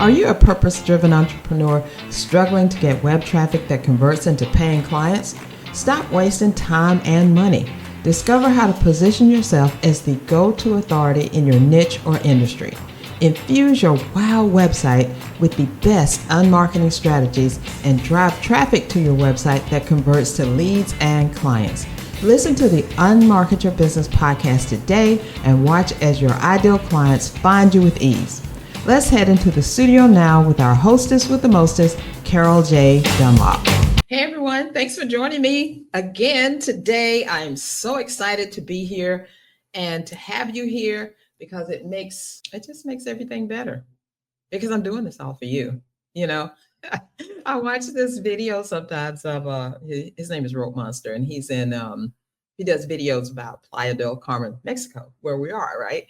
Are you a purpose-driven entrepreneur struggling to get web traffic that converts into paying clients? Stop wasting time and money. Discover how to position yourself as the go-to authority in your niche or industry. Infuse your wow website with the best unmarketing strategies and drive traffic to your website that converts to leads and clients. Listen to the Unmarket Your Business podcast today and watch as your ideal clients find you with ease. Let's head into the studio now with our hostess with the mostest, Carol J. Dunlop. Hey everyone, thanks for joining me again today. I am so excited to be here and to have you here because it just makes everything better because I'm doing this all for you. You know, I watch this video sometimes of his name is Rope Monster, and he's in he does videos about Playa del Carmen, Mexico, where we are, right?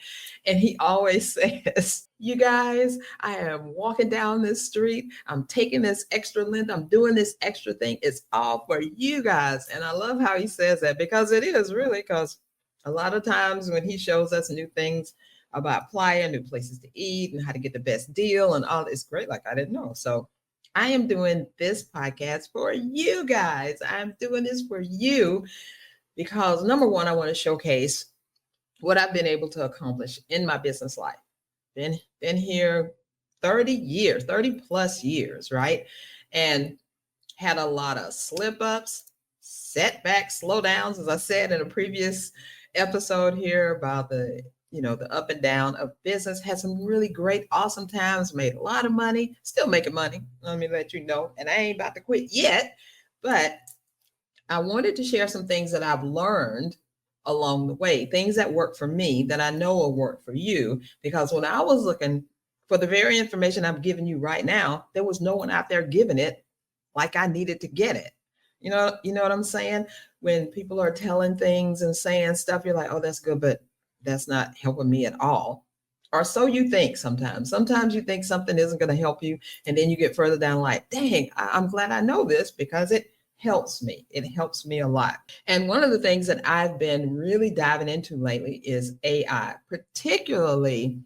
And he always says, you guys, I am walking down this street. I'm taking this extra length. I'm doing this extra thing. It's all for you guys. And I love how he says that because it is really, because a lot of times when he shows us new things about Playa, new places to eat and how to get the best deal and all, it's great. Like I didn't know. So I am doing this podcast for you guys. I'm doing this for you because number one, I want to showcase what I've been able to accomplish in my business life. Been here 30 plus years, right? And had a lot of slip ups, setbacks, slowdowns, as I said in a previous episode here about the up and down of business. Had some really great, awesome times, made a lot of money, still making money. Let me let you know. And I ain't about to quit yet, but I wanted to share some things that I've learned along the way, things that work for me that I know will work for you. Because when I was looking for the very information I'm giving you right now, there was no one out there giving it like I needed to get it. You know what I'm saying? When people are telling things and saying stuff, you're like, oh, that's good, but that's not helping me at all. Or so you think sometimes. Sometimes you think something isn't going to help you. And then you get further down like, dang, I'm glad I know this because it helps me. It helps me a lot. And one of the things that I've been really diving into lately is AI, particularly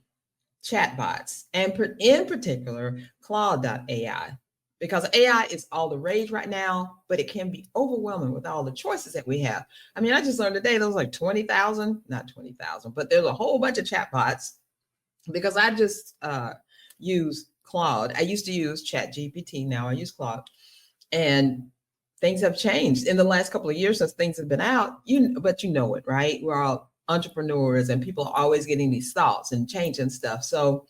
chatbots, and in particular, Claude.ai. Because AI is all the rage right now, but it can be overwhelming with all the choices that we have. I mean, I just learned today there was like 20,000, not 20,000, but there's a whole bunch of chatbots because I just use Claude. I used to use ChatGPT, now I use Claude. And things have changed in the last couple of years since things have been out, but you know it, right? We're all entrepreneurs and people are always getting these thoughts and changing stuff. So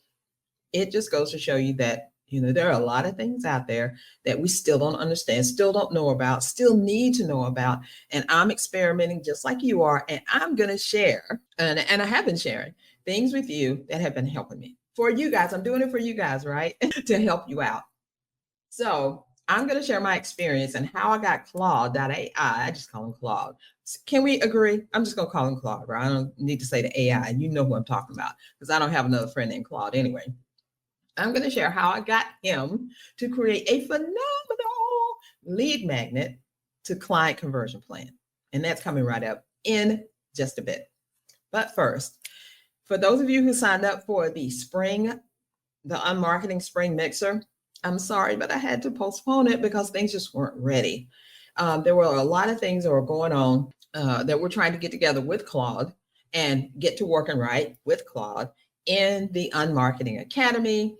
it just goes to show you that there are a lot of things out there that we still don't understand, still don't know about, still need to know about. And I'm experimenting just like you are. And I'm going to share, and I have been sharing things with you that have been helping me. For you guys, I'm doing it for you guys, right? To help you out. So I'm going to share my experience and how I got Claude.ai. I just call him Claude. Can we agree? I'm just going to call him Claude, right? I don't need to say the AI. You know who I'm talking about because I don't have another friend named Claude anyway. I'm going to share how I got him to create a phenomenal lead magnet to client conversion plan. And that's coming right up in just a bit. But first, for those of you who signed up for the Unmarketing Spring Mixer, I'm sorry, but I had to postpone it because things just weren't ready. There were a lot of things that were going on that we're trying to get together with Claude and get to working right with Claude in the Unmarketing Academy.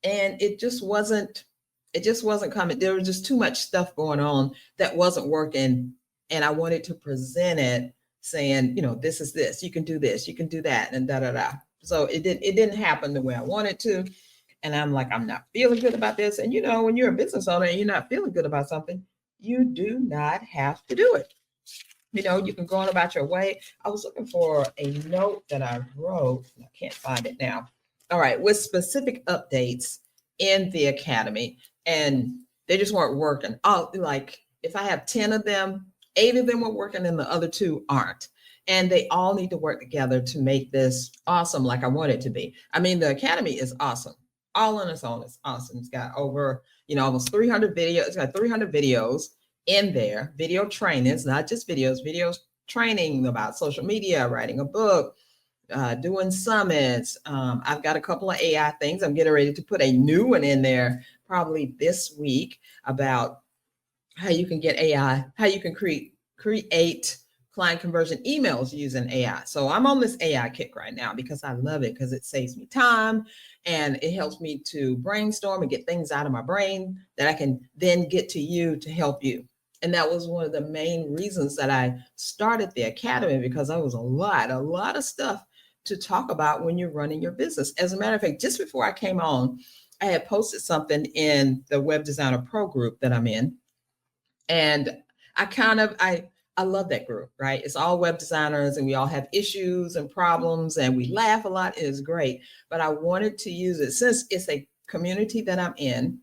And it just wasn't coming. There was just too much stuff going on that wasn't working. And I wanted to present it saying, this is this, you can do this, you can do that, and da-da-da. So it didn't happen the way I wanted to. And I'm like, I'm not feeling good about this. And when you're a business owner and you're not feeling good about something, you do not have to do it. You can go on about your way. I was looking for a note that I wrote. I can't find it now. All right, with specific updates in the academy, and they just weren't working. Like if I have 10 of them, 8 of them were working and the other 2 aren't. And they all need to work together to make this awesome like I want it to be. I mean, the academy is awesome. All on its own, it's awesome. It's got over, almost 300 videos. It's got 300 videos in there, video trainings, not just videos training about social media, writing a book, doing summits. I've got a couple of AI things. I'm getting ready to put a new one in there probably this week about how you can get AI, how you can create client conversion emails using AI. So I'm on this AI kick right now because I love it, because it saves me time and it helps me to brainstorm and get things out of my brain that I can then get to you to help you. And that was one of the main reasons that I started the academy, because there was a lot of stuff to talk about when you're running your business. As a matter of fact, just before I came on, I had posted something in the Web Designer Pro group that I'm in. And I love that group, right? It's all web designers and we all have issues and problems and we laugh a lot. It is great. But I wanted to use it since it's a community that I'm in,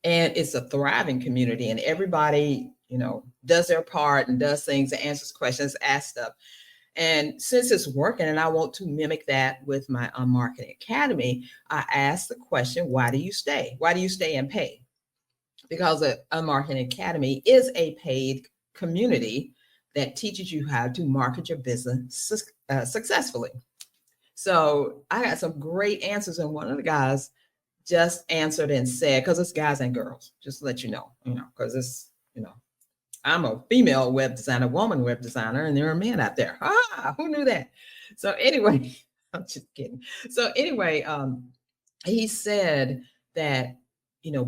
and it's a thriving community, and everybody, does their part and does things and answers questions, asks stuff. And since it's working and I want to mimic that with my Marketing Academy, I asked the question, why do you stay? Why do you stay and pay? Because a Marketing Academy is a paid community that teaches you how to market your business successfully. So I got some great answers, and one of the guys just answered and said, because it's guys and girls, just to let you know, because it's, I'm a female web designer, woman web designer, and there are men out there. Who knew that? So anyway, I'm just kidding. So anyway, he said that,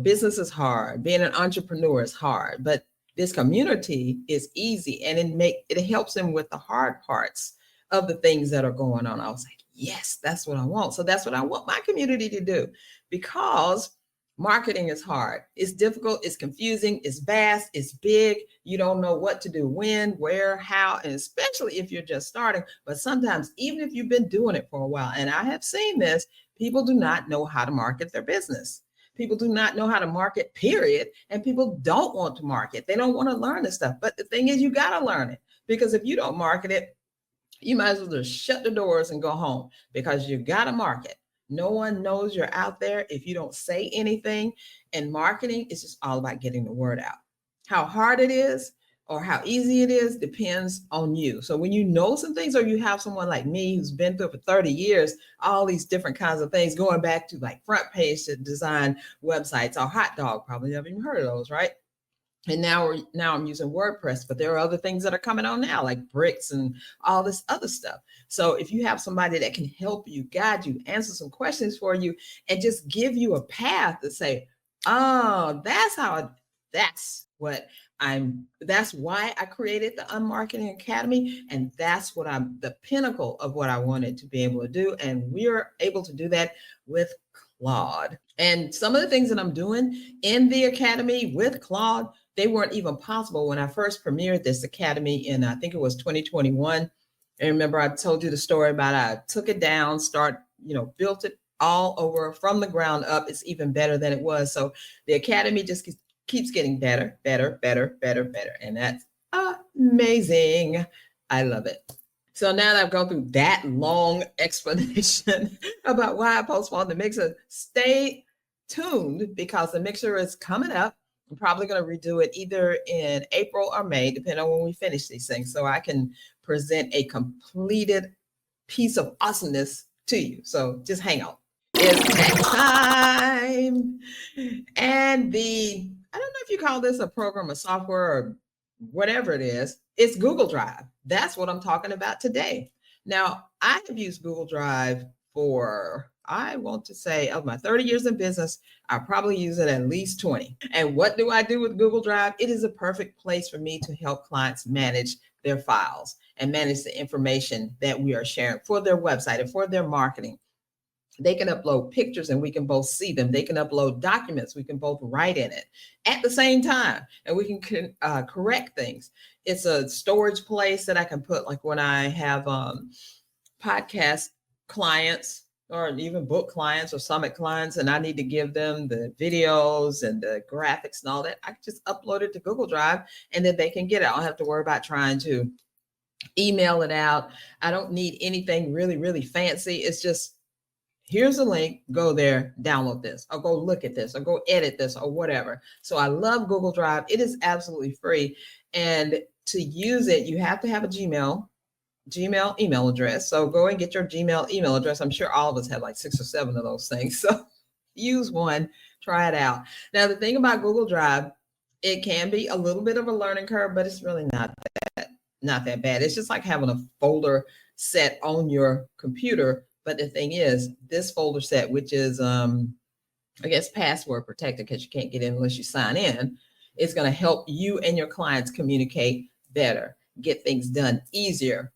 business is hard. Being an entrepreneur is hard, but this community is easy, and it helps him with the hard parts of the things that are going on. I was like, yes, that's what I want. So that's what I want my community to do, because marketing is hard. It's difficult. It's confusing. It's vast. It's big. You don't know what to do, when, where, how, and especially if you're just starting. But sometimes, even if you've been doing it for a while, and I have seen this, people do not know how to market their business. People do not know how to market, period. And people don't want to market. They don't want to learn this stuff. But the thing is, you got to learn it, because if you don't market it, you might as well just shut the doors and go home, because you got to market. No one knows you're out there if you don't say anything. And marketing is just all about getting the word out. How hard it is or how easy it is depends on you. So when you know some things, or you have someone like me who's been through it for 30 years, all these different kinds of things, going back to like front page to design websites, or hot dog, probably never even heard of those, right? And now I'm using WordPress, but there are other things that are coming on now, like bricks and all this other stuff. So if you have somebody that can help you, guide you, answer some questions for you, and just give you a path to say, oh, that's why I created the Unmarketing Academy. And that's the pinnacle of what I wanted to be able to do. And we're able to do that with Claude. And some of the things that I'm doing in the Academy with Claude, they weren't even possible when I first premiered this Academy in, I think it was 2021. And remember, I told you the story about I took it down, built it all over from the ground up. It's even better than it was. So the Academy just keeps getting better. And that's amazing. I love it. So now that I've gone through that long explanation about why I postponed the mixer, stay tuned, because the mixer is coming up. I'm probably going to redo it either in April or May, depending on when we finish these things, so I can present a completed piece of awesomeness to you. So just hang on. It's that time. And I don't know if you call this a program or software or whatever it is, it's Google Drive. That's what I'm talking about today. Now, I have used Google Drive for, I want to say, of my 30 years in business, I probably use it at least 20. And what do I do with Google Drive? It is a perfect place for me to help clients manage their files and manage the information that we are sharing for their website and for their marketing. They can upload pictures and we can both see them. They can upload documents. We can both write in it at the same time, and we can correct things. It's a storage place that I can put, like when I have podcast clients or even book clients or summit clients, and I need to give them the videos and the graphics and all that, I can just upload it to Google Drive and then they can get it. I don't have to worry about trying to email it out. I don't need anything really, really fancy. It's just, here's a link, go there, download this, or go look at this, or go edit this, or whatever. So I love Google Drive. It is absolutely free. And to use it, you have to have a Gmail Gmail email address. So go and get your Gmail email address. I'm sure all of us have like 6 or 7 of those things. So use one, try it out. Now, the thing about Google Drive, it can be a little bit of a learning curve, but it's really not that bad. It's just like having a folder set on your computer. But the thing is, this folder set, which is I guess password protected because you can't get in unless you sign in, is going to help you and your clients communicate better, get things done easier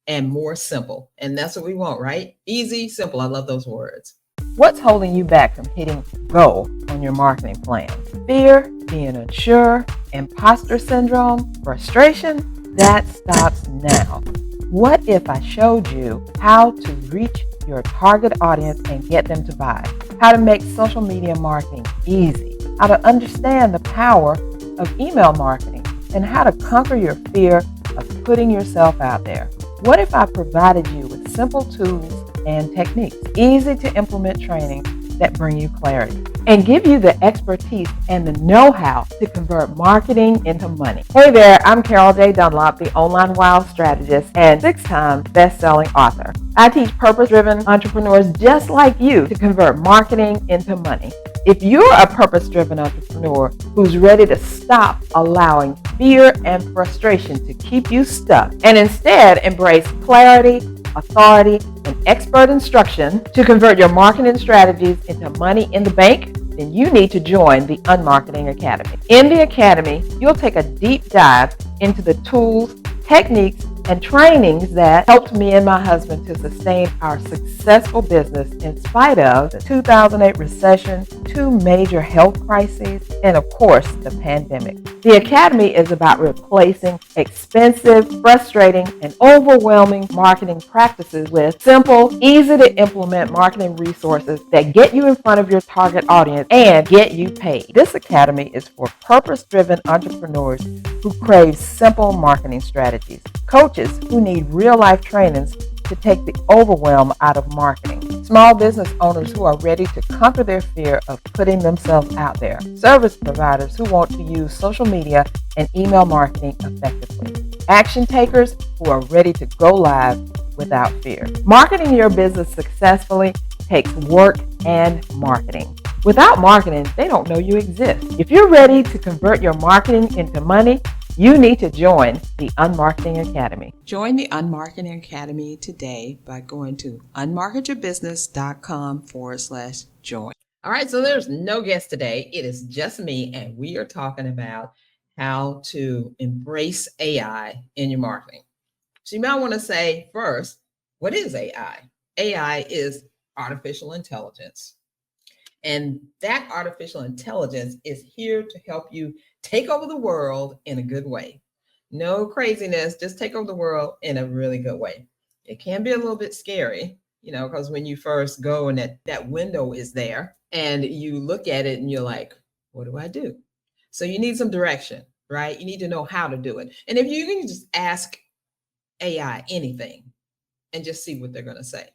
and more simple. And that's what we want, right? Easy, simple. I love those words. What's holding you back from hitting go on your marketing plan? Fear, being unsure, imposter syndrome, frustration? That stops now. What if I showed you how to reach your target audience and get them to buy? How to make social media marketing easy? How to understand the power of email marketing? And how to conquer your fear of putting yourself out there? What if I provided you with simple tools and techniques, easy to implement training that bring you clarity, and give you the expertise and the know-how to convert marketing into money? Hey there, I'm Carol J. Dunlop, the online wild strategist and 6-time best-selling author. I teach purpose-driven entrepreneurs just like you to convert marketing into money. If you're a purpose-driven entrepreneur who's ready to stop allowing fear and frustration to keep you stuck and instead embrace clarity, authority, and expert instruction to convert your marketing strategies into money in the bank, then you need to join the Unmarketing Academy. In the Academy, you'll take a deep dive into the tools, techniques, and trainings that helped me and my husband to sustain our successful business in spite of the 2008 recession, 2 major health crises, and of course, the pandemic. The Academy is about replacing expensive, frustrating, and overwhelming marketing practices with simple, easy to implement marketing resources that get you in front of your target audience and get you paid. This Academy is for purpose-driven entrepreneurs who crave simple marketing strategies, coaches who need real-life trainings to take the overwhelm out of marketing, small business owners who are ready to conquer their fear of putting themselves out there, service providers who want to use social media and email marketing effectively, action takers who are ready to go live without fear. Marketing your business successfully takes work and marketing. Without marketing, they don't know you exist. If you're ready to convert your marketing into money, you need to join the Unmarketing Academy. Join the Unmarketing Academy today by going to unmarketyourbusiness.com/join. All right, so there's no guest today. It is just me, and we are talking about how to embrace AI in your marketing. So you might want to say first, what is AI? AI is artificial intelligence. And that artificial intelligence is here to help you take over the world in a good way. No craziness, just take over the world in a really good way. It can be a little bit scary, because when you first go and that window is there and you look at it and you're like, what do I do? So you need some direction, right? You need to know how to do it. And if you can just ask AI anything and just see what they're going to say,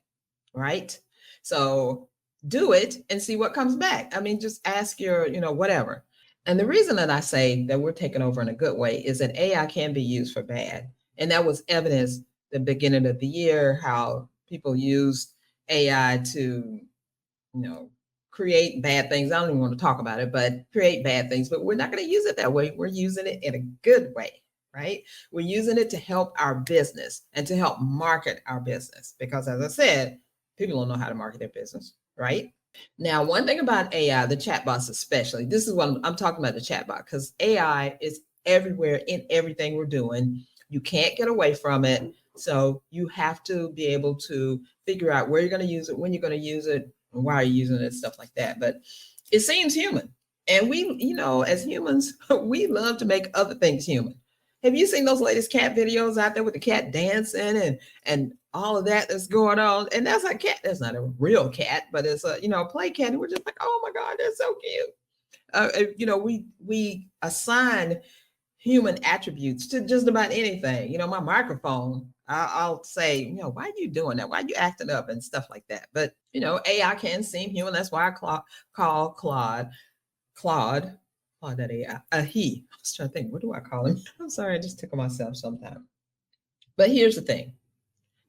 right? So do it and see what comes back. I mean, just ask your, whatever. And the reason that I say that we're taking over in a good way is that AI can be used for bad. And that was evidenced the beginning of the year, how people used AI to, create bad things. I don't even want to talk about it, but create bad things. But we're not going to use it that way. We're using it in a good way, right? We're using it to help our business and to help market our business. Because as I said, people don't know how to market their business, right? Now, one thing about AI, the chatbots especially, this is what I'm talking about, the chatbot, because AI is everywhere in everything we're doing. You can't get away from it. So you have to be able to figure out where you're going to use it, when you're going to use it, and why you're using it, stuff like that. But it seems human. And we, as humans, we love to make other things human. Have you seen those latest cat videos out there with the cat dancing and all of that that's going on? And that's a cat. That's not a real cat, but it's a play cat. And we're just like, oh my God, that's so cute. We assign human attributes to just about anything. My microphone, I'll say, why are you doing that? Why are you acting up and stuff like that? But AI can seem human. That's why I call Claude that AI, he. I was trying to think, what do I call him? I'm sorry, I just tickle myself sometimes. But here's the thing.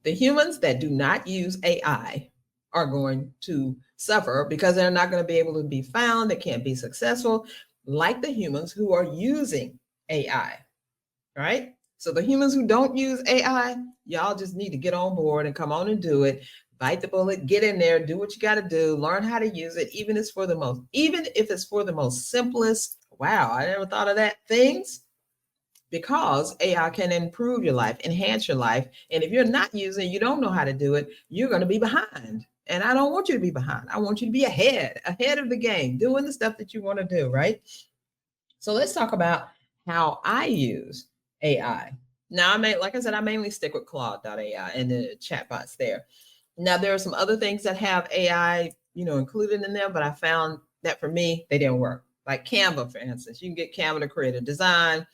The humans that do not use AI are going to suffer because they're not going to be able to be found. They can't be successful like the humans who are using AI, right? So the humans who don't use AI, y'all just need to get on board and come on and do it. Bite the bullet, get in there, do what you got to do, learn how to use it, even if it's for the most simplest, wow, I never thought of that, things, because AI can improve your life, enhance your life. And if you're not using it, you don't know how to do it, you're going to be behind. And I don't want you to be behind. I want you to be ahead of the game, doing the stuff that you want to do, right? So let's talk about how I use AI. Now, like I said, I mainly stick with Claude.ai and the chatbots there. Now, there are some other things that have AI, included in there, but I found that for me, they didn't work. Like Canva, for instance, you can get Canva to create a design,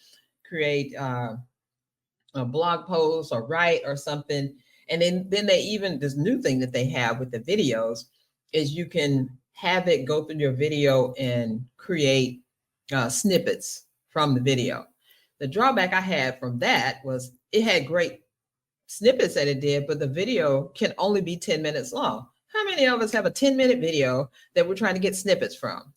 create a blog post or write or something. And then they even, this new thing that they have with the videos is you can have it go through your video and create snippets from the video. The drawback I had from that was it had great snippets that it did, but the video can only be 10 minutes long. How many of us have a 10-minute video that we're trying to get snippets from?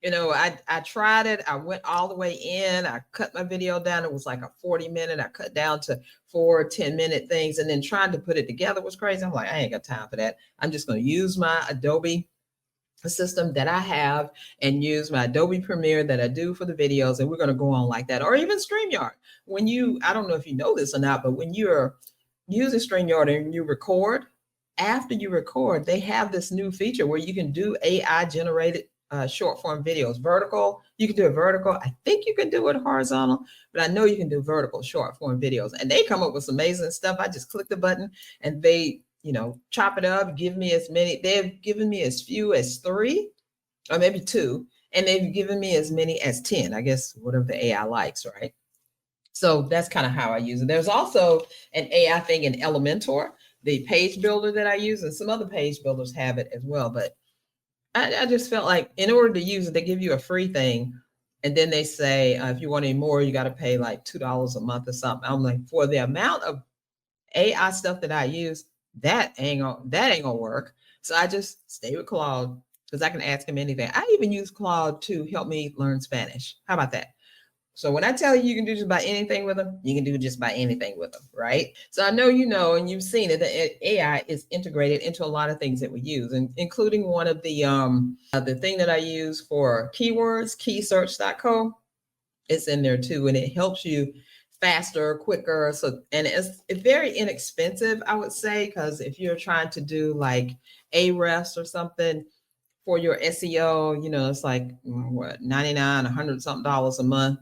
I tried it. I went all the way in. I cut my video down. It was like a 40-minute. I cut down to 4 10-minute things, and then trying to put it together was crazy. I'm like, I ain't got time for that. I'm just going to use my Adobe system that I have and use my Adobe Premiere that I do for the videos, and we're going to go on like that. Or even StreamYard. I don't know if you know this or not, but when you're using StreamYard and you record, after you record, they have this new feature where you can do AI generated short form videos, vertical. You can do it vertical. I think you can do it horizontal, but I know you can do vertical short form videos. And they come up with some amazing stuff. I just click the button and they, chop it up, give me as many. They've given me as few as 3 or maybe 2, and they've given me as many as 10, I guess, whatever the AI likes, right? So that's kind of how I use it. There's also an AI thing in Elementor, the page builder that I use, and some other page builders have it as well. But I just felt like in order to use it, they give you a free thing. And then they say, if you want any more, you got to pay like $2 a month or something. I'm like, for the amount of AI stuff that I use, that ain't gonna work. So I just stay with Claude because I can ask him anything. I even use Claude to help me learn Spanish. How about that? So when I tell you can do just about anything with them, you can do just about anything with them, right? So I know and you've seen it, that AI is integrated into a lot of things that we use, and including one of the thing that I use for keywords, keysearch.co. It's in there too, and it helps you faster, quicker. So, and it's very inexpensive, I would say, because if you're trying to do like Ahrefs or something for your SEO, it's like what, 99, $100 something dollars a month.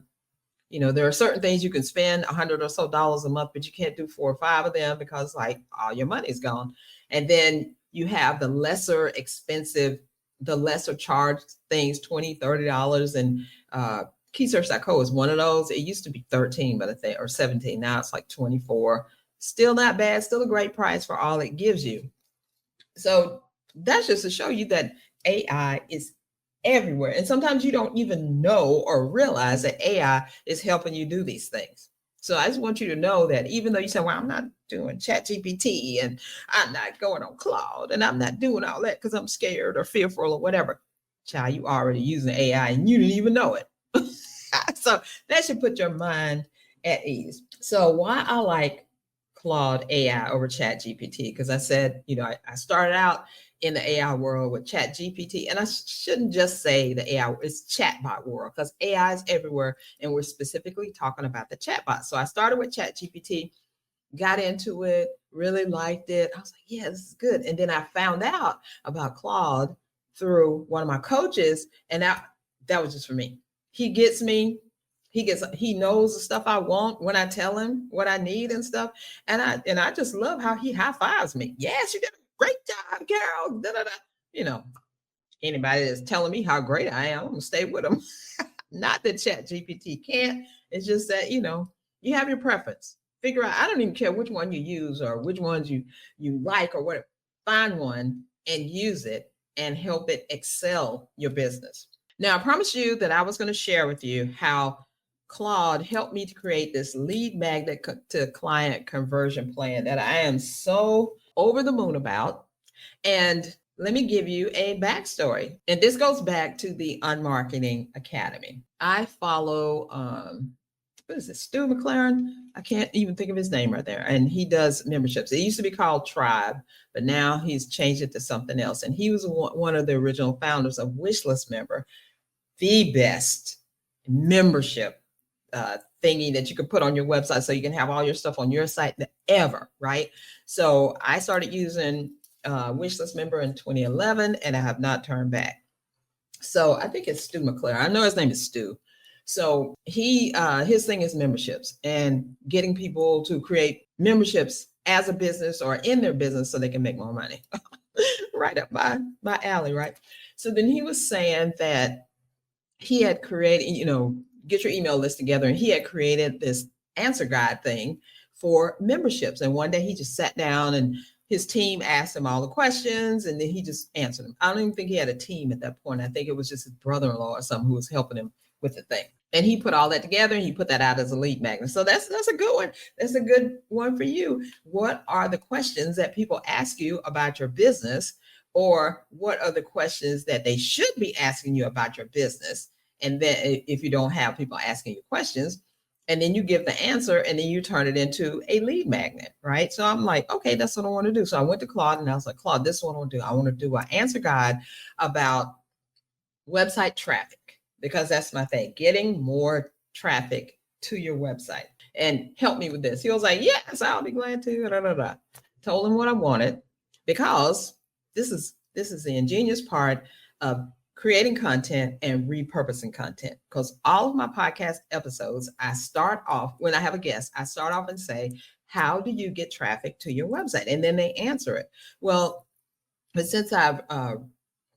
There are certain things you can spend $100 or so a month, but you can't do 4 or 5 of them because like all your money's gone. And then you have the lesser expensive, the lesser charged things, $20, $30, and keysearch.co is one of those. It used to be 13, but I think, or 17. Now it's like 24. Still not bad. Still a great price for all it gives you. So that's just to show you that AI is everywhere. And sometimes you don't even know or realize that AI is helping you do these things. So I just want you to know that even though you say, well, I'm not doing ChatGPT and I'm not going on Claude and I'm not doing all that because I'm scared or fearful or whatever, child, you already using AI and you didn't even know it. So that should put your mind at ease. So why I like Claude AI over ChatGPT, because I said, I started out in the AI world with ChatGPT, and I shouldn't just say the AI, it's chatbot world, because AI is everywhere, and we're specifically talking about the chatbot. So I started with ChatGPT, got into it, really liked it. I was like, yeah, this is good. And then I found out about Claude through one of my coaches, and that was just for me. He gets me. He knows the stuff I want when I tell him what I need and stuff. And I just love how he high fives me. Yes, you did a great job, Carol. Da, da, da. Anybody that's telling me how great I am, I'm gonna stay with them. Not that ChatGPT can't. It's just that, you have your preference. Figure out, I don't even care which one you use or which ones you like or whatever. Find one and use it and help it excel your business. Now, I promised you that I was going to share with you how Claude helped me to create this lead magnet to client conversion plan that I am so over the moon about. And let me give you a backstory. And this goes back to the Unmarketing Academy. I follow, what is it, Stu McLaren? I can't even think of his name right there. And he does memberships. It used to be called Tribe, but now he's changed it to something else. And he was one of the original founders of Wishlist Member, the best membership thingy that you could put on your website so you can have all your stuff on your site ever, right? So I started using Wishlist Member in 2011, and I have not turned back. So I think it's Stu McClure. I know his name is Stu. So he his thing is memberships and getting people to create memberships as a business or in their business so they can make more money. Right up my alley, right? So then he was saying that he had created, get your email list together, and he had created this answer guide thing for memberships. And one day he just sat down and his team asked him all the questions, and then he just answered them. I don't even think he had a team at that point. I think it was just his brother-in-law or something who was helping him with the thing. And he put all that together and he put that out as a lead magnet. So that's a good one. That's a good one for you. What are the questions that people ask you about your business? Or what are the questions that they should be asking you about your business? And then if you don't have people asking you questions, and then you give the answer and then you turn it into a lead magnet, right? So I'm like, okay, that's what I want to do. So I went to Claude and I was like, Claude, this is what I want to do. I want to do an answer guide about website traffic, because that's my thing, getting more traffic to your website, and help me with this. He was like, yes, I'll be glad to. Da, da, da. Told him what I wanted, because this is the ingenious part of creating content and repurposing content. Because all of my podcast episodes, I start off, when I have a guest, I start off and say, how do you get traffic to your website? And then they answer it. Well, but since I've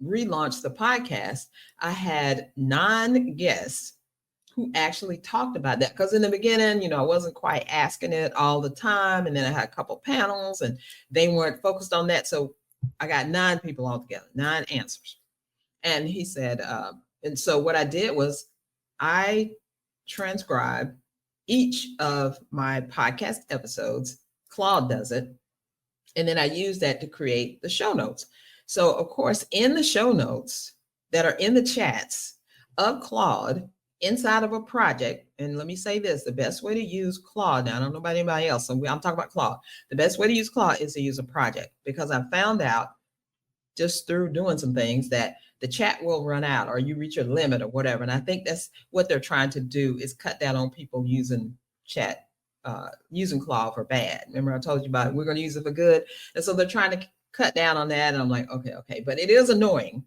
relaunched the podcast, I had 9 guests who actually talked about that. Because in the beginning, I wasn't quite asking it all the time. And then I had a couple panels and they weren't focused on that. So I got 9 people altogether, 9 answers. And he said, and so what I did was I transcribed each of my podcast episodes. Claude does it. And then I use that to create the show notes. So of course, in the show notes that are in the chats of Claude inside of a project, and let me say this, the best way to use Claude, now I don't know about anybody else, so I'm talking about Claude. The best way to use Claude is to use a project, because I found out just through doing some things that the chat will run out or you reach your limit or whatever. And I think that's what they're trying to do, is cut down on people using chat, using Claude for bad. Remember I told you about it, we're going to use it for good. And so they're trying to cut down on that. And I'm like, okay. But it is annoying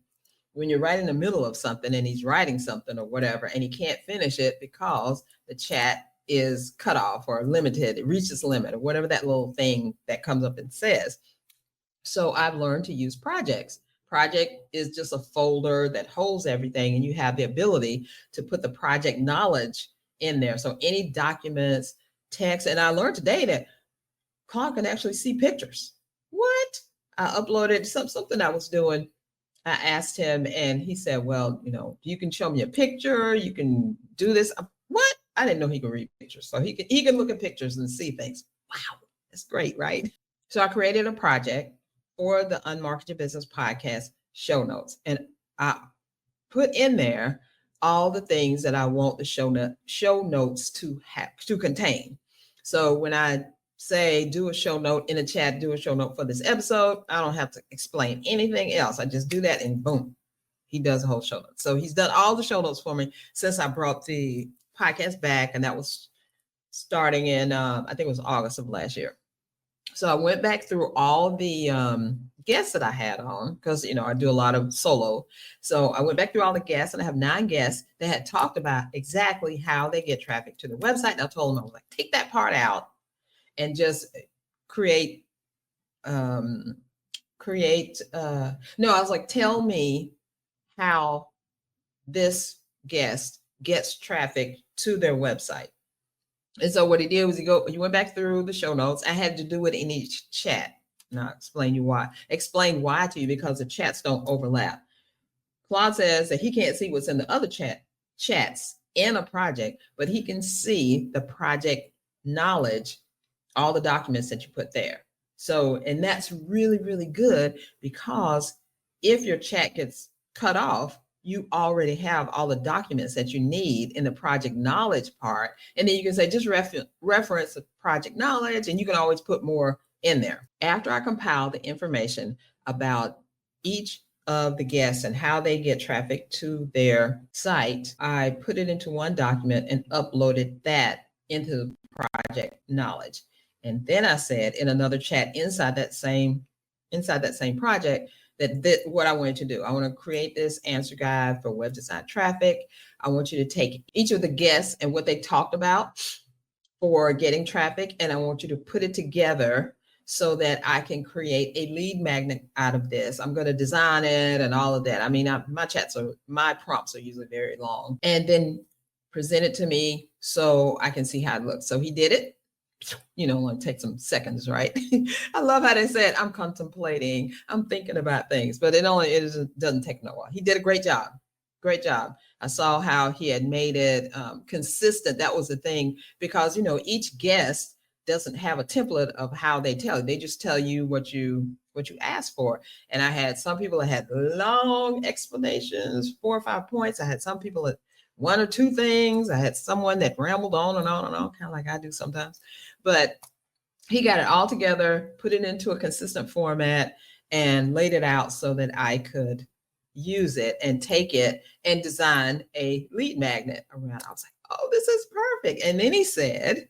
when you're right in the middle of something and he's writing something or whatever, and he can't finish it because the chat is cut off or limited, it reaches limit or whatever that little thing that comes up and says. So I've learned to use projects. Project is just a folder that holds everything, and you have the ability to put the project knowledge in there. So any documents, text, and I learned today that Claude can actually see pictures. What? I uploaded something I was doing. I asked him and he said, well, you can show me a picture, you can do this. What? I didn't know he could read pictures. So he can look at pictures and see things. Wow, that's great, right? So I created a project for the Unmarket Your Business podcast show notes. And I put in there all the things that I want the show notes to contain. So when I say do a show note in a chat, do a show note for this episode, I don't have to explain anything else. I just do that and boom, he does a whole show note. So he's done all the show notes for me since I brought the podcast back. And that was starting in, I think it was August of last year. So I went back through all the guests that I had on, because, I do a lot of solo. So I went back through all the guests, and I have 9 guests that had talked about exactly how they get traffic to the website. And I told them, I was like, take that part out and just create, I was like, tell me how this guest gets traffic to their website. And so what he did was he went back through the show notes. I had to do it in each chat. And I'll explain why to you, because the chats don't overlap. Claude says that he can't see what's in the other chats in a project, but he can see the project knowledge, all the documents that you put there. So, and that's really, really good, because if your chat gets cut off, you already have all the documents that you need in the project knowledge part. And then you can say, just reference the project knowledge, and you can always put more in there. After I compile the information about each of the guests and how they get traffic to their site, I put it into one document and uploaded that into project knowledge. And then I said in another chat inside that same project that what I wanted to do. I want to create this answer guide for web design traffic. I want you to take each of the guests and what they talked about for getting traffic, and I want you to put it together so that I can create a lead magnet out of this. I'm going to design it and all of that. I mean, my prompts are usually very long, and then present it to me so I can see how it looks. So he did it. Only take some seconds, right? I love how they said, I'm contemplating, I'm thinking about things, but it doesn't take no while. He did a great job. Great job. I saw how he had made it consistent. That was the thing, because, each guest doesn't have a template of how they tell you. They just tell you what you asked for. And I had some people that had long explanations, 4 or 5 points. I had some people that 1 or 2 things. I had someone that rambled on and on and on, kind of like I do sometimes. But he got it all together, put it into a consistent format, and laid it out so that I could use it and take it and design a lead magnet around. I was like, oh, this is perfect. And then he said,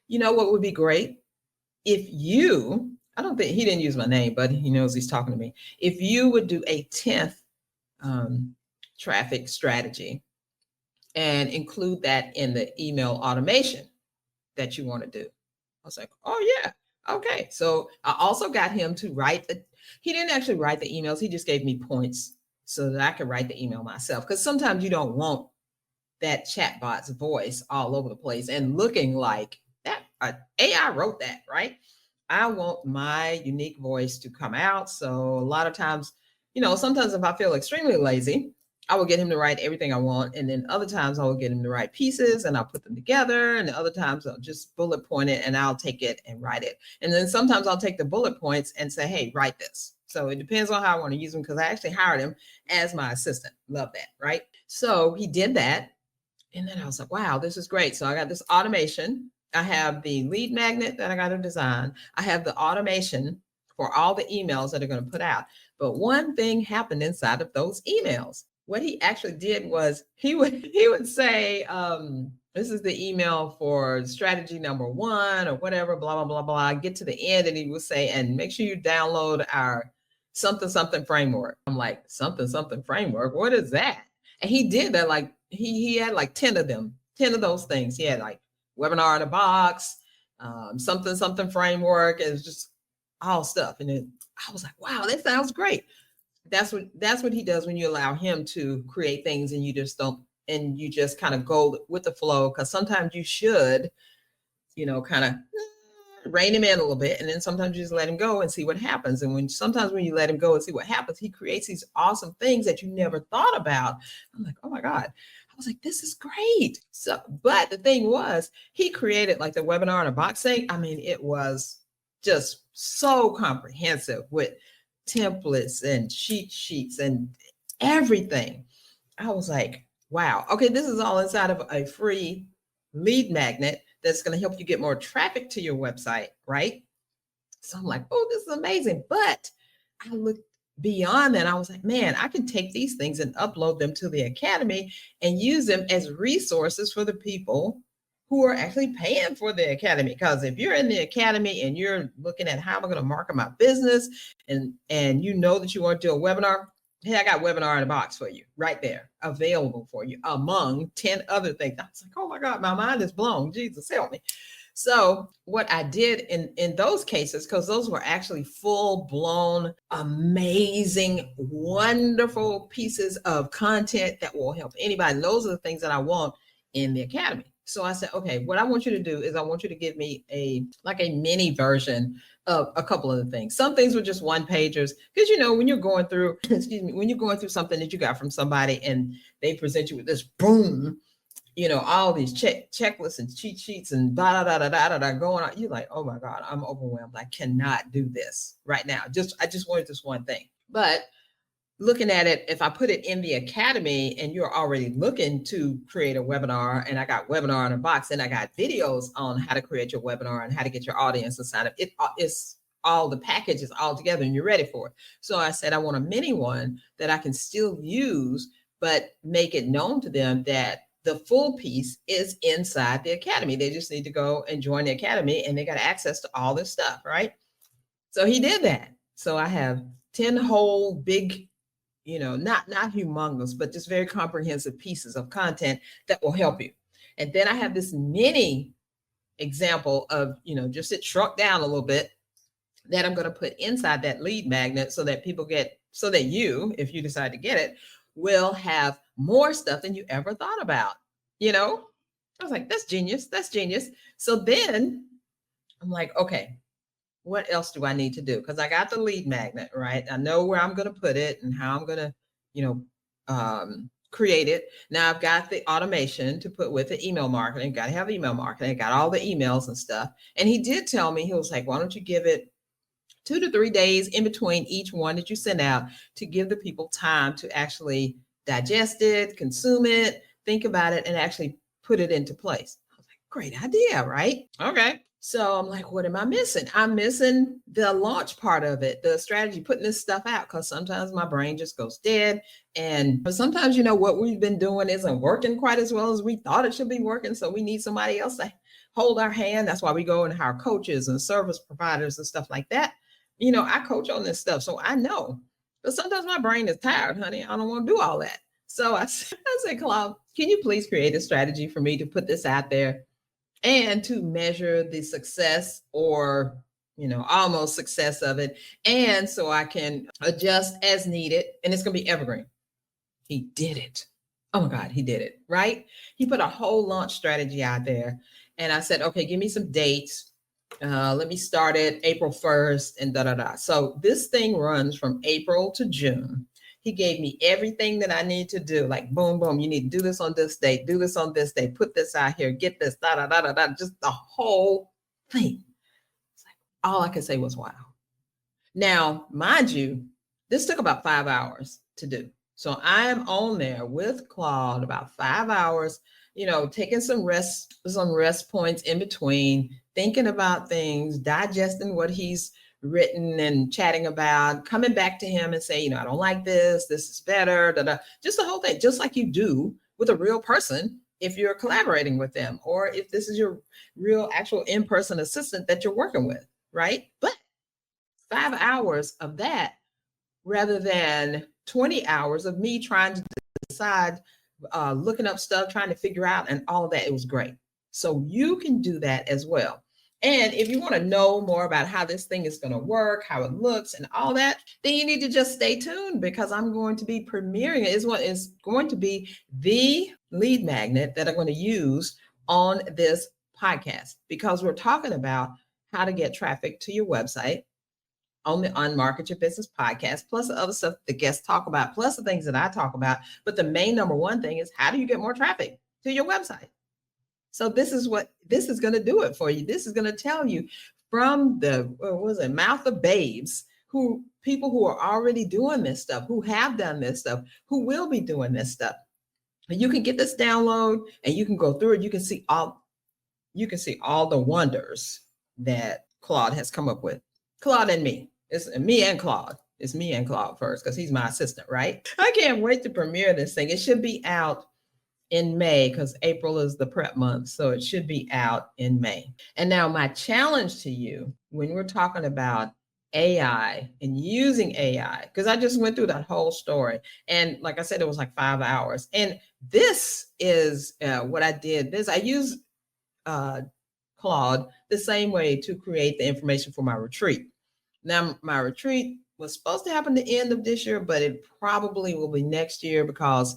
what would be great if you, I don't think he didn't use my name, but he knows he's talking to me. If you would do a 10th traffic strategy and include that in the email automation that you want to do. I was like, oh yeah, okay. So I also got him to he didn't actually write the emails. He just gave me points so that I could write the email myself. Because sometimes you don't want that chatbot's voice all over the place and looking like that AI wrote that, right? I want my unique voice to come out. So a lot of times, sometimes if I feel extremely lazy, I will get him to write everything I want. And then other times I will get him to write pieces and I'll put them together. And other times I'll just bullet point it and I'll take it and write it. And then sometimes I'll take the bullet points and say, hey, write this. So it depends on how I want to use them, because I actually hired him as my assistant. Love that, right? So he did that. And then I was like, wow, this is great. So I got this automation. I have the lead magnet that I got to design. I have the automation for all the emails that are going to put out. But one thing happened inside of those emails. What he actually did was he would say, this is the email for strategy number 1 or whatever, blah, blah, blah, blah. Get to the end and he would say, and make sure you download our something framework. I'm like, something framework? What is that? And he did that. Like he had like 10 of them, 10 of those things. He had like webinar in a box, something framework. It was just all stuff. And then I was like, wow, that sounds great. That's what he does when you allow him to create things and you just kind of go with the flow. Because sometimes you should, kind of rein him in a little bit, and then sometimes you just let him go and see what happens. And when you let him go and see what happens, he creates these awesome things that you never thought about. I'm like, oh my God. I was like, this is great. So, but the thing was, he created like the webinar in a box thing. I mean, it was just so comprehensive with templates and cheat sheets and everything. I was like, wow, okay, this is all inside of a free lead magnet that's going to help you get more traffic to your website, right? So I'm like, oh, this is amazing. But I looked beyond that. I was like, man, I can take these things and upload them to the academy and use them as resources for the people who are actually paying for the academy. Because if you're in the academy and you're looking at how am I going to market my business, and you know that you want to do a webinar, hey, I got webinar in a box for you right there, available for you among 10 other things. I was like, oh my God, my mind is blown. Jesus, help me. So what I did in those cases, because those were actually full-blown, amazing, wonderful pieces of content that will help anybody. And those are the things that I want in the academy. So I said, okay, what I want you to do is I want you to give me a mini version of a couple of the things. Some things were just one pagers, because when you're going through, when you're going through something that you got from somebody and they present you with this boom, all these checklists and cheat sheets and da going on. You're like, oh my God, I'm overwhelmed. I cannot do this right now. I just wanted this one thing. But looking at it, if I put it in the academy and you're already looking to create a webinar, and I got webinar in a box, and I got videos on how to create your webinar and how to get your audience to sign up, it's all the packages all together and you're ready for it. So I said, I want a mini one that I can still use, but make it known to them that the full piece is inside the academy. They just need to go and join the academy and they got access to all this stuff, right? So he did that. So I have 10 whole big, not humongous, but just very comprehensive pieces of content that will help you. And then I have this mini example of, just it shrunk down a little bit that I'm going to put inside that lead magnet so that so that you, if you decide to get it, will have more stuff than you ever thought about. I was like, that's genius. That's genius. So then I'm like, okay, what else do I need to do? Because I got the lead magnet, right? I know where I'm going to put it and how I'm going to, create it. Now I've got the automation to put with the email marketing. Got to have email marketing. Got all the emails and stuff. And he did tell me, he was like, why don't you give it 2 to 3 days in between each one that you send out to give the people time to actually digest it, consume it, think about it, and actually put it into place. I was like, great idea, right? Okay. So I'm like, what am I missing? I'm missing the launch part of it, the strategy, putting this stuff out, because sometimes my brain just goes dead. But sometimes, what we've been doing isn't working quite as well as we thought it should be working. So we need somebody else to hold our hand. That's why we go and hire coaches and service providers and stuff like that. I coach on this stuff, so I know. But sometimes my brain is tired, honey. I don't want to do all that. So I said, Claude, can you please create a strategy for me to put this out there and to measure the success or, almost success of it. And so I can adjust as needed, and it's going to be evergreen. He did it. Oh my God, he did it, right? He put a whole launch strategy out there. And I said, okay, give me some dates. Let me start it April 1st and So this thing runs from April to June. He gave me everything that I need to do, like boom, boom, you need to do this on this date, do this on this day, put this out here, get this, just the whole thing. It's like, all I could say was, wow. Now, mind you, this took about 5 hours to do. So I'm on there with Claude about 5 hours, taking some rest points in between, thinking about things, digesting what he's written and chatting about, coming back to him and say, I don't like this is better, just the whole thing, just like you do with a real person if you're collaborating with them, or if this is your real actual in-person assistant that you're working with, right? But 5 hours of that rather than 20 hours of me trying to decide, looking up stuff, trying to figure out, and all of that, it was great. So you can do that as well. And if you want to know more about how this thing is going to work, how it looks and all that, then you need to just stay tuned, because I'm going to be premiering it. It's going to be the lead magnet that I'm going to use on this podcast, because we're talking about how to get traffic to your website on the Unmarket Your Business podcast, plus the other stuff the guests talk about, plus the things that I talk about. But the main number one thing is, how do you get more traffic to your website? So this is going to do it for you. This is going to tell you from the mouth of babes, people who are already doing this stuff, who have done this stuff, who will be doing this stuff. And you can get this download and you can go through it. You can see all the wonders that Claude has come up with. Claude and me. It's me and Claude. It's me and Claude first, because he's my assistant, right? I can't wait to premiere this thing. It should be out in May, because April is the prep month. So it should be out in May. And now my challenge to you, when we're talking about AI and using AI, because I just went through that whole story. And like I said, it was like 5 hours. And this is what I did. I use Claude the same way to create the information for my retreat. Now, my retreat was supposed to happen the end of this year, but it probably will be next year, because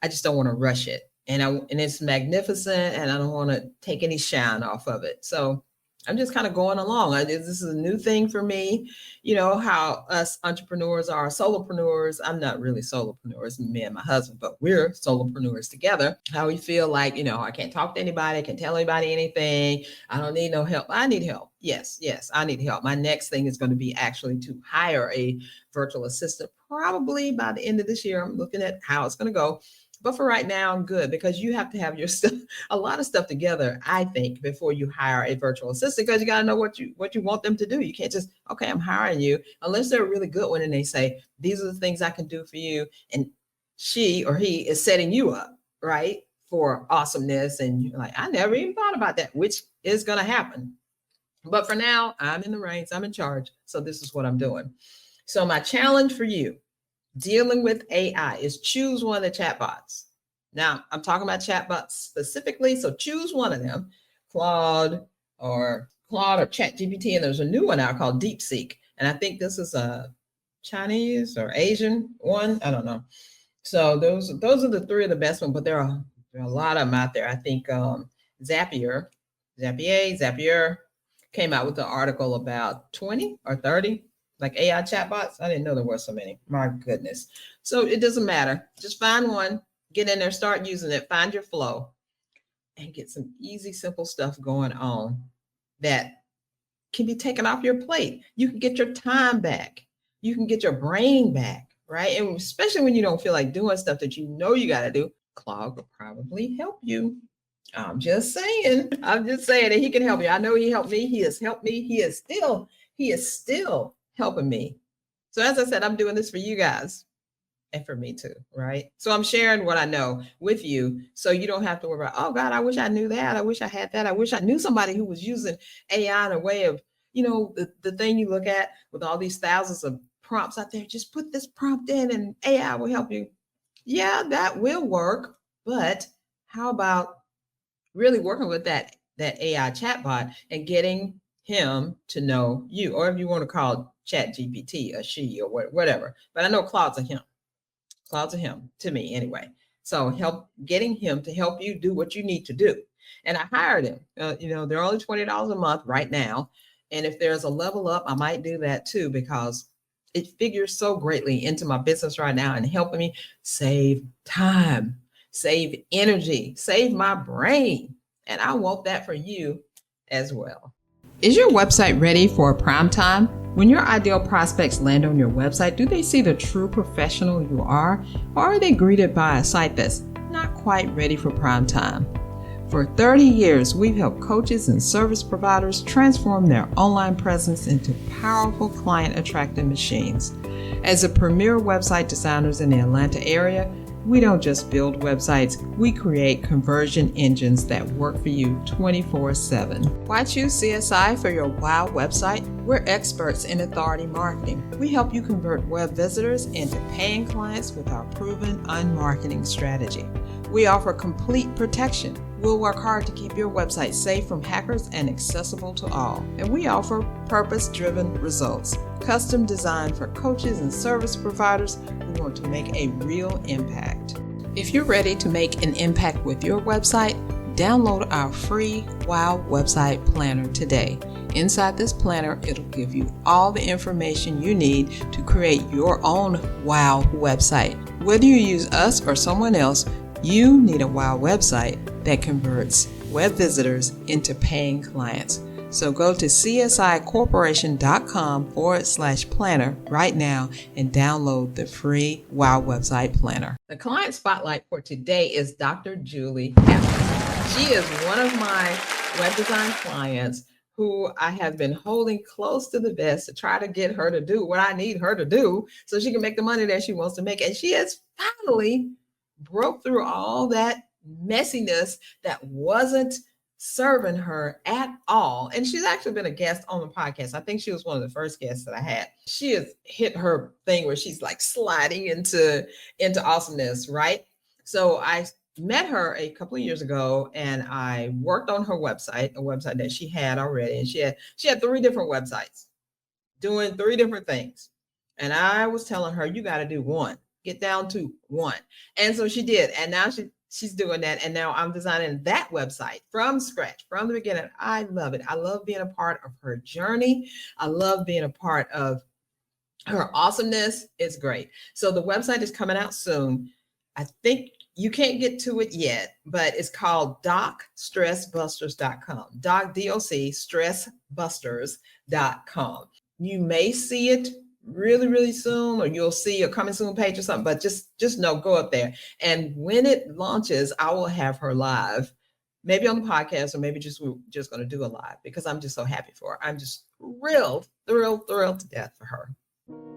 I just don't want to rush it. And it's magnificent, and I don't want to take any shine off of it. So I'm just kind of going along. This is a new thing for me. You know how us entrepreneurs are solopreneurs. I'm not really solopreneurs, me and my husband, but we're solopreneurs together. How we feel like, I can't talk to anybody, I can't tell anybody anything. I don't need no help. I need help. Yes, I need help. My next thing is going to be actually to hire a virtual assistant, probably by the end of this year. I'm looking at how it's going to go. But for right now, I'm good, because you have to have your stuff, a lot of stuff together, I think, before you hire a virtual assistant, because you got to know what you want them to do. You can't just, okay, I'm hiring you, unless they're a really good one and they say, these are the things I can do for you. And she or he is setting you up, right, for awesomeness. And you're like, I never even thought about that, which is going to happen. But for now, I'm in the reins, I'm in charge. So this is what I'm doing. So my challenge for you dealing with AI is choose one of the chatbots. Now, I'm talking about chatbots specifically, so choose one of them, Claude or ChatGPT, and there's a new one out called DeepSeek, and I think this is a Chinese or Asian one. I don't know. So those are the three of the best ones, but there are a lot of them out there. I think Zapier came out with an article about 20 or 30 like AI chatbots. I didn't know there were so many. My goodness. So it doesn't matter. Just find one, get in there, start using it, find your flow, and get some easy, simple stuff going on that can be taken off your plate. You can get your time back. You can get your brain back, right? And especially when you don't feel like doing stuff that you know you got to do, Claude will probably help you. I'm just saying that he can help you. I know he helped me. He has helped me. He is still helping me. So as I said, I'm doing this for you guys and for me too, right? So I'm sharing what I know with you, so you don't have to worry about, oh God, I wish I knew that. I wish I had that. I wish I knew somebody who was using AI in a way of, the thing you look at with all these thousands of prompts out there, just put this prompt in and AI will help you. Yeah, that will work. But how about really working with that AI chatbot and getting him to know you, or if you want to call ChatGPT a she or whatever. But I know Claude's a him. Claude's a him to me anyway. So getting him to help you do what you need to do. And I hired him. They're only $20 a month right now. And if there's a level up, I might do that too, because it figures so greatly into my business right now and helping me save time, save energy, save my brain. And I want that for you as well. Is your website ready for prime time? When your ideal prospects land on your website, do they see the true professional you are, or are they greeted by a site that's not quite ready for prime time? For 30 years, we've helped coaches and service providers transform their online presence into powerful client-attracting machines. As a premier website designers in the Atlanta area, we don't just build websites, we create conversion engines that work for you 24/7. Why choose CSI for your wow website? We're experts in authority marketing. We help you convert web visitors into paying clients with our proven unmarketing strategy. We offer complete protection. We'll work hard to keep your website safe from hackers and accessible to all. And we offer purpose-driven results, custom designed for coaches and service providers who want to make a real impact. If you're ready to make an impact with your website, download our free Wow Website Planner today. Inside this planner, it'll give you all the information you need to create your own Wow website. Whether you use us or someone else, you need a Wow website that converts web visitors into paying clients. So go to csicorporation.com/planner right now and download the free Wow Website Planner. The client spotlight for today is Dr. Julie Evans. She is one of my web design clients who I have been holding close to the vest to try to get her to do what I need her to do so she can make the money that she wants to make. And she has finally broke through all that messiness that wasn't serving her at all. And she's actually been a guest on the podcast. I think she was one of the first guests that I had. She has hit her thing where she's like sliding into awesomeness, right? So I met her a couple of years ago and I worked on her website, a website that she had already. And she had 3 different websites doing 3 different things. And I was telling her, you got to do one. Get down to one. And so she did. And now she's doing that. And now I'm designing that website from scratch, from the beginning. I love it. I love being a part of her journey. I love being a part of her awesomeness. It's great. So the website is coming out soon. I think you can't get to it yet, but it's called docstressbusters.com. DOC stressbusters.com. You may see it really, really soon, or you'll see a coming soon page or something, but just know, go up there. And when it launches, I will have her live, maybe on the podcast, or maybe we're just going to do a live, because I'm just so happy for her. I'm just thrilled to death for her.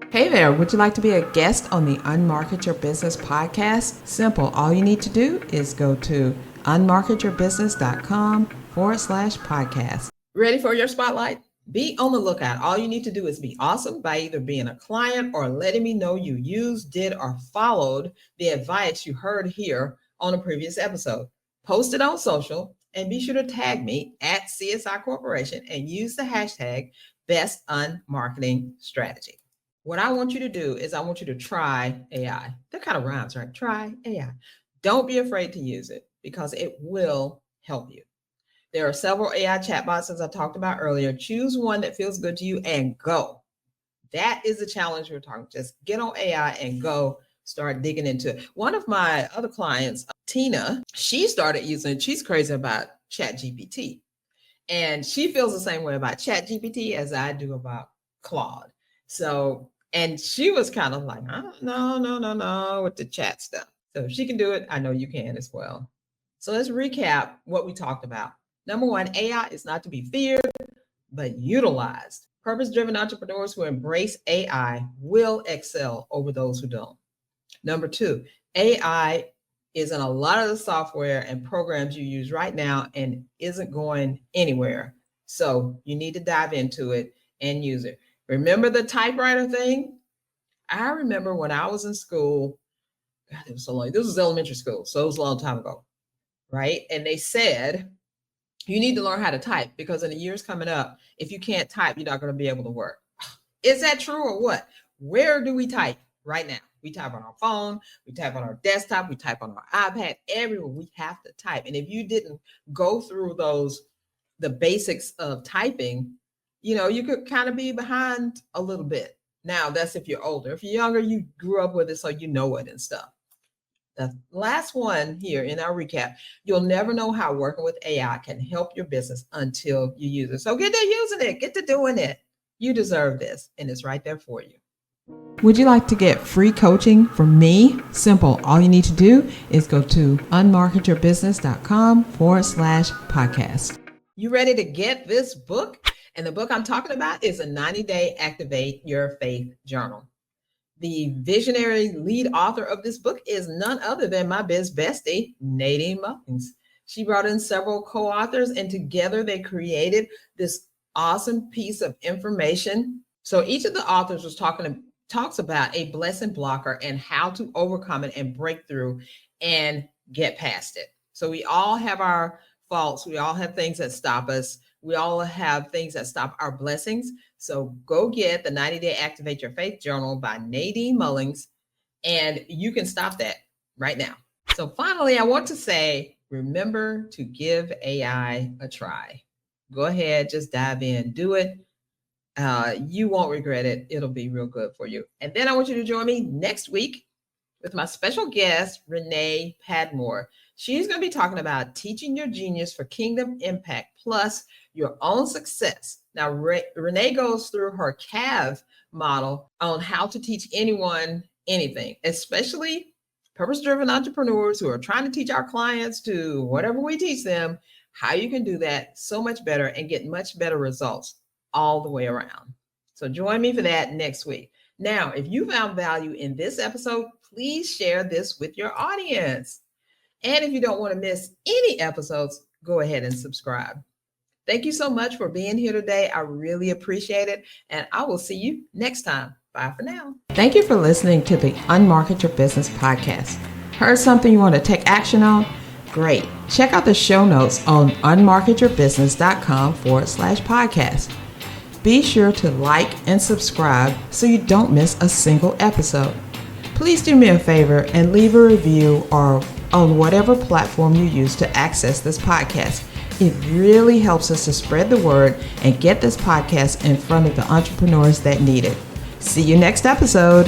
Hey there, would you like to be a guest on the Unmarket Your Business podcast? Simple. All you need to do is go to unmarketyourbusiness.com/podcast. Ready for your spotlight? Be on the lookout. All you need to do is be awesome by either being a client or letting me know you used, did, or followed the advice you heard here on a previous episode. Post it on social and be sure to tag me at CSI Corporation and use the hashtag Best Unmarketing Strategy. What I want you to do is I want you to try AI. That kind of rhymes, right? Try AI. Don't be afraid to use it, because it will help you. There are several AI chatbots, as I talked about earlier. Choose one that feels good to you and go. That is the challenge we're talking. Just get on AI and go start digging into it. One of my other clients, Tina, she started using it. She's crazy about ChatGPT. And she feels the same way about ChatGPT as I do about Claude. So, and she was kind of like, no, with the chat stuff. So if she can do it, I know you can as well. So let's recap what we talked about. Number one, AI is not to be feared, but utilized. Purpose-driven entrepreneurs who embrace AI will excel over those who don't. Number two, AI is in a lot of the software and programs you use right now and isn't going anywhere. So you need to dive into it and use it. Remember the typewriter thing? I remember when I was in school, God, it was so long. This was elementary school, so it was a long time ago, right? And they said, you need to learn how to type, because in the years coming up, if you can't type, you're not going to be able to work. Is that true or what? Where do we type right now? We type on our phone, we type on our desktop, we type on our iPad, everywhere we have to type. And if you didn't go through the basics of typing, you could kind of be behind a little bit. Now, that's if you're older. If you're younger, you grew up with it, so you know it and stuff. The last one here in our recap, you'll never know how working with AI can help your business until you use it. So get to using it, get to doing it. You deserve this, and it's right there for you. Would you like to get free coaching from me? Simple. All you need to do is go to unmarketyourbusiness.com/podcast. You ready to get this book? And the book I'm talking about is a 90-day Activate Your Faith Journal. The visionary lead author of this book is none other than my biz bestie, Nadine Mullins. She brought in several co-authors, and together they created this awesome piece of information. So each of the authors talks about a blessing blocker and how to overcome it and break through and get past it. So we all have our faults. We all have things that stop us. We all have things that stop our blessings. So go get the 90-day Activate Your Faith Journal by Nadine Mullins, and you can stop that right now. So finally, I want to say, remember to give AI a try. Go ahead, just dive in, do it. You won't regret it. It'll be real good for you. And then I want you to join me next week with my special guest, Renee Padmore. She's going to be talking about teaching your genius for kingdom impact, plus your own success. Now, Renee goes through her CAV model on how to teach anyone anything, especially purpose-driven entrepreneurs who are trying to teach our clients to whatever we teach them, how you can do that so much better and get much better results all the way around. So join me for that next week. Now, if you found value in this episode, please share this with your audience. And if you don't want to miss any episodes, go ahead and subscribe. Thank you so much for being here today. I really appreciate it. And I will see you next time. Bye for now. Thank you for listening to the Unmarket Your Business podcast. Heard something you want to take action on? Great. Check out the show notes on unmarketyourbusiness.com/podcast. Be sure to like and subscribe so you don't miss a single episode. Please do me a favor and leave a review or on whatever platform you use to access this podcast. It really helps us to spread the word and get this podcast in front of the entrepreneurs that need it. See you next episode.